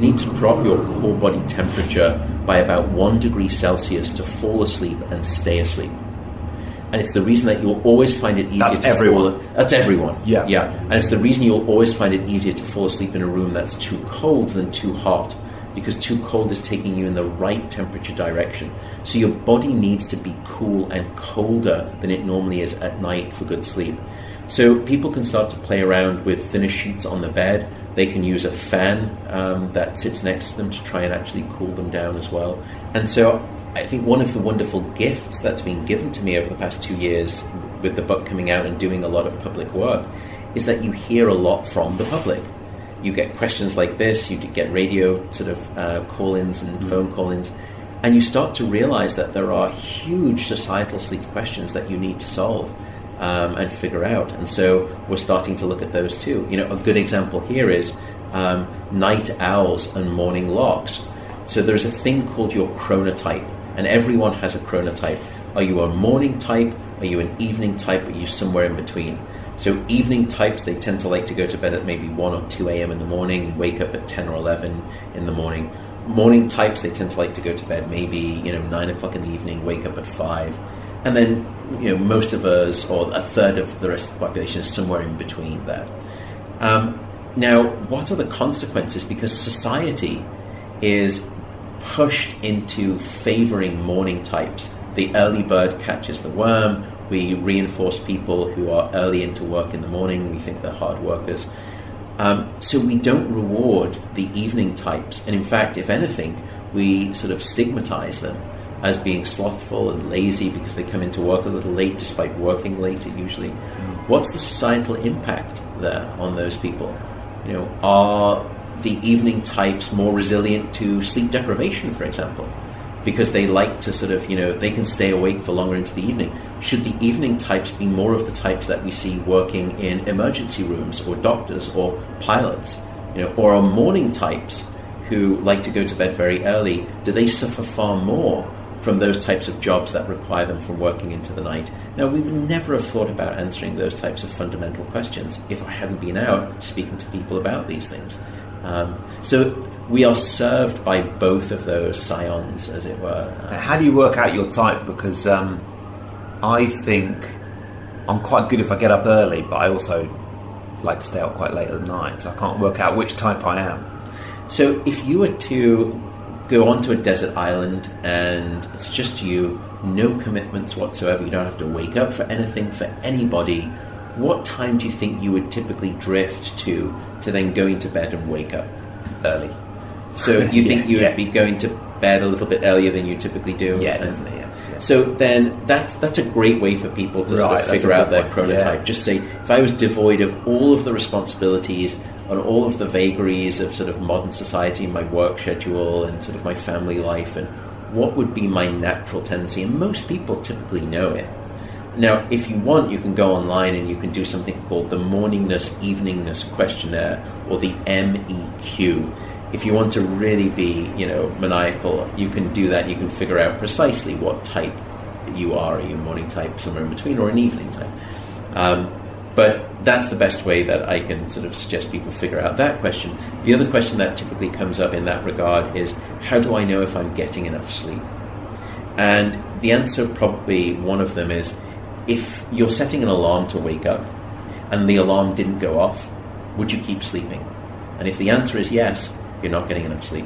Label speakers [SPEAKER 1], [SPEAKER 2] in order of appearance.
[SPEAKER 1] You need to drop your core body temperature by about 1 degree Celsius to fall asleep and stay asleep. And it's the reason that you'll always find it easier
[SPEAKER 2] That's everyone.
[SPEAKER 1] That's everyone.
[SPEAKER 2] Yeah.
[SPEAKER 1] Yeah. And it's the reason you'll always find it easier to fall asleep in a room that's too cold than too hot, because too cold is taking you in the right temperature direction. So your body needs to be cool and colder than it normally is at night for good sleep. So people can start to play around with thinner sheets on the bed. They can use a fan that sits next to them to try and actually cool them down as well. And so I think one of the wonderful gifts that's been given to me over the past 2 years with the book coming out and doing a lot of public work is that you hear a lot from the public. You get questions like this, you get radio sort of call-ins and phone call-ins, and you start to realize that there are huge societal sleep questions that you need to solve and figure out. And so we're starting to look at those too. You know, a good example here is night owls and morning larks. So there's a thing called your chronotype, and everyone has a chronotype. Are you a morning type? Are you an evening type? Are you somewhere in between? So evening types, they tend to like to go to bed at maybe 1 or 2 a.m. in the morning, wake up at 10 or 11 in the morning. Morning types, they tend to like to go to bed maybe 9 o'clock in the evening, wake up at 5. And then most of us, or a third of the rest of the population, is somewhere in between that. Now, what are the consequences? Because society is pushed into favoring morning types. The early bird catches the worm. We reinforce people who are early into work in the morning. We think they're hard workers. So we don't reward the evening types. And in fact, if anything, we sort of stigmatize them as being slothful and lazy because they come into work a little late despite working later usually. What's the societal impact there on those people? Are the evening types more resilient to sleep deprivation, for example? Because they like to sort of, they can stay awake for longer into the evening. Should the evening types be more of the types that we see working in emergency rooms or doctors or pilots? Or are morning types who like to go to bed very early, do they suffer far more from those types of jobs that require them from working into the night? Now, we would never have thought about answering those types of fundamental questions if I hadn't been out speaking to people about these things. So we are served by both of those scions, as it were.
[SPEAKER 2] How do you work out your type? Because I think I'm quite good if I get up early, but I also like to stay up quite late at night, so I can't work out which type I am.
[SPEAKER 1] So if you were to go onto a desert island and it's just you, no commitments whatsoever, you don't have to wake up for anything, for anybody, what time do you think you would typically drift to then going to bed and wake up?
[SPEAKER 2] Early.
[SPEAKER 1] So you think you would be going to bed a little bit earlier than you typically do?
[SPEAKER 2] Yeah, definitely, yeah.
[SPEAKER 1] So then that's a great way for people to sort of figure out their chronotype. Yeah. Just say, if I was devoid of all of the responsibilities and all of the vagaries of sort of modern society, my work schedule and sort of my family life, and what would be my natural tendency? And most people typically know it. Now, if you want, you can go online and you can do something called the Morningness Eveningness Questionnaire, or the MEQ. If you want to really be, maniacal, you can do that. You can figure out precisely what type you are. Are you a morning type, somewhere in between, or an evening type? But that's the best way that I can sort of suggest people figure out that question. The other question that typically comes up in that regard is, how do I know if I'm getting enough sleep? And the answer, probably one of them, is if you're setting an alarm to wake up and the alarm didn't go off, would you keep sleeping? And if the answer is yes, you're not getting enough sleep.